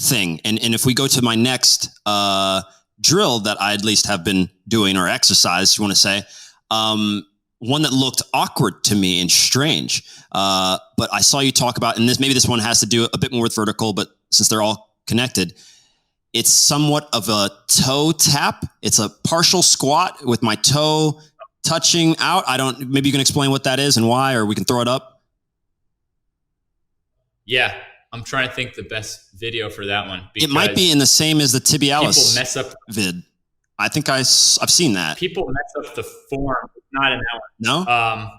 thing. And if we go to my next drill that I at least have been doing, or exercise, you want to say, one that looked awkward to me and strange. But I saw you talk about, and maybe this one has to do a bit more with vertical, but since they're all connected, it's somewhat of a toe tap. It's a partial squat with my toe touching out. Maybe you can explain what that is and why, or we can throw it up. Yeah. I'm trying to think the best video for that one. It might be in the same as the tibialis people mess up vid. I think I've seen that. People mess up the form, not in that one. No?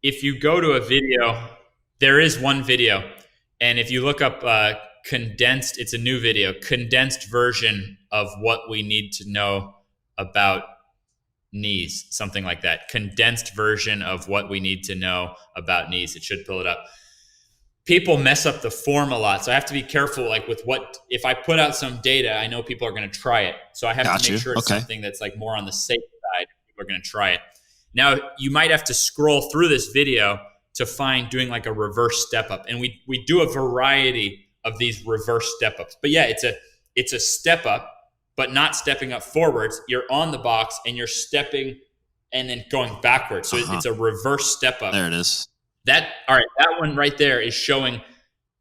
If you go to a video, there is one video. And if you look up condensed, it's a new video, condensed version of what we need to know about knees, something like that. Condensed version of what we need to know about knees. It should pull it up. People mess up the form a lot. So I have to be careful, like with if I put out some data, I know people are going to try it. So I have to make sure it's something that's like more on the safe side. People are going to try it. Now, you might have to scroll through this video to find doing like a reverse step up. And we do a variety of these reverse step ups. But yeah, it's a step up, but not stepping up forwards. You're on the box and you're stepping and then going backwards. So it's a reverse step up. There it is. That one right there is showing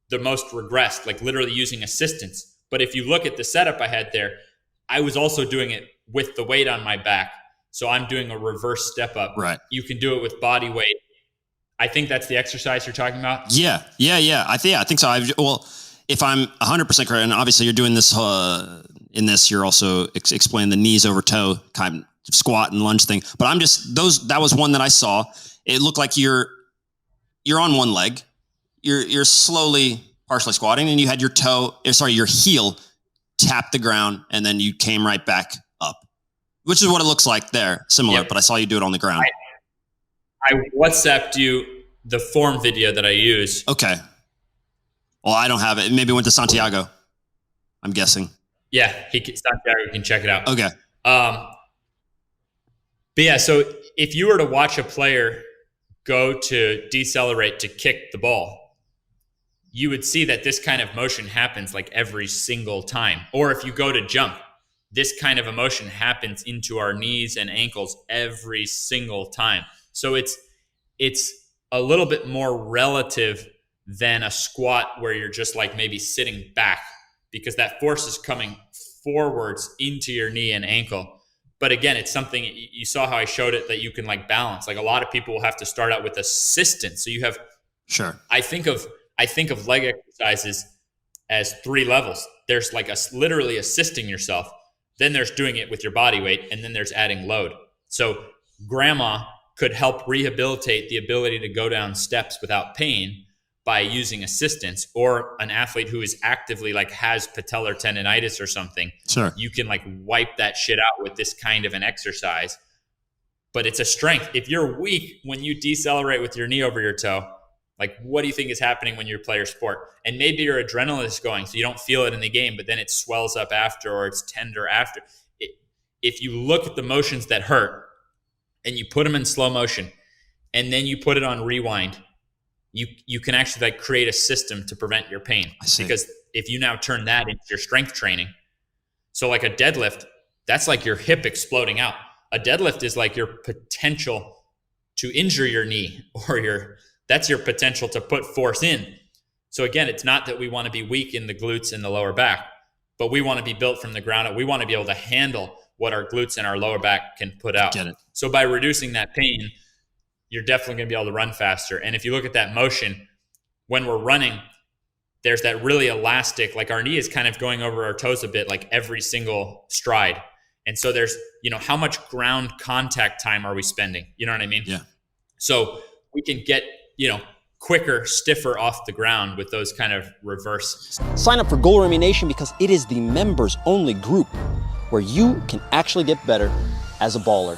the most regressed, like literally using assistance. But if you look at the setup I had there, I was also doing it with the weight on my back. So I'm doing a reverse step up. Right. You can do it with body weight. I think that's the exercise you're talking about. Yeah. I think so. If I'm 100% correct, and obviously you're doing this in this, you're also explaining the knees over toe kind of squat and lunge thing. But that was one that I saw. It looked like you're on one leg, you're slowly partially squatting, and you had your heel tap the ground, and then you came right back up, which is what it looks like there. Similar, But I saw you do it on the ground. I WhatsApped you the form video that I use. Okay. Well, I don't have it. Maybe it went to Santiago, I'm guessing. Yeah, Santiago can check it out. Okay. But yeah, so if you were to watch a player go to decelerate to kick the ball, you would see that this kind of motion happens like every single time. Or if you go to jump, this kind of emotion happens into our knees and ankles every single time. So it's a little bit more relative than a squat where you're just like maybe sitting back, because that force is coming forwards into your knee and ankle. But again, it's something, you saw how I showed it, that you can like balance. Like a lot of people will have to start out with assistance. So you have, sure. I think of leg exercises as 3 levels. There's like literally assisting yourself. Then there's doing it with your body weight, and then there's adding load. So grandma could help rehabilitate the ability to go down steps without pain by using assistance, or an athlete who is actively like has patellar tendonitis or something. Sure. You can like wipe that shit out with this kind of an exercise, but it's a strength. If you're weak when you decelerate with your knee over your toe, like what do you think is happening when you play your sport? And maybe your adrenaline is going, so you don't feel it in the game, but then it swells up after, or it's tender after. If you look at the motions that hurt and you put them in slow motion and then you put it on rewind, you can actually like create a system to prevent your pain. Because if you now turn that into your strength training, so like a deadlift, that's like your hip exploding out. A deadlift is like your potential to injure your knee, or that's your potential to put force in. So again, it's not that we want to be weak in the glutes and the lower back, but we want to be built from the ground up. We want to be able to handle what our glutes and our lower back can put out. Get it. So by reducing that pain, you're definitely going to be able to run faster. And if you look at that motion, when we're running, there's that really elastic, like our knee is kind of going over our toes a bit, like every single stride. And so there's, how much ground contact time are we spending? You know what I mean? Yeah. So we can get, quicker, stiffer off the ground with those kind of reverses. Sign up for Goluremi Nation because it is the members only group where you can actually get better as a baller.